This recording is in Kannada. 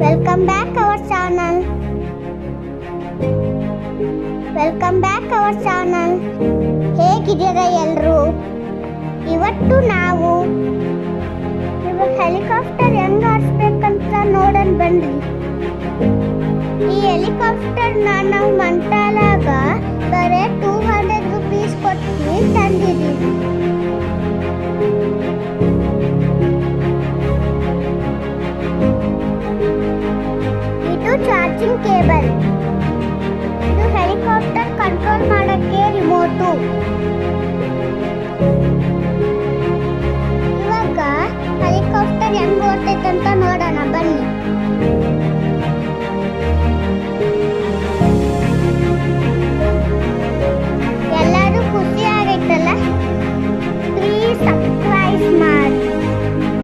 Welcome back our channel. ಹೇಗಿದ್ದೀರಾ ಎಲ್ಲರೂ? ಇವತ್ತು ನಾವು ಹೆಲಿಕಾಪ್ಟರ್ ಹೆಂಗ್ ಆಡಿಸ್ಬೇಕಂತ ನೋಡೋಣ ಬನ್ನಿ. ಈ ಹೆಲಿಕಾಪ್ಟರ್ನ ನಾವು ಮಂಟಾಲಾಗ ಬರೀ 200 ರೂಪೀಸ್ ಕೊಟ್ಟು ತಂದಿದ್ದೀವಿ. ಇದು ಚಾರ್ಜಿಂಗ್ ಕೇಬಲ್. ಇದು ಹೆಲಿಕಾಪ್ಟರ್ ಕಂಟ್ರೋಲ್ ಮಾಡೋಕ್ಕೆ ರಿಮೋಟು.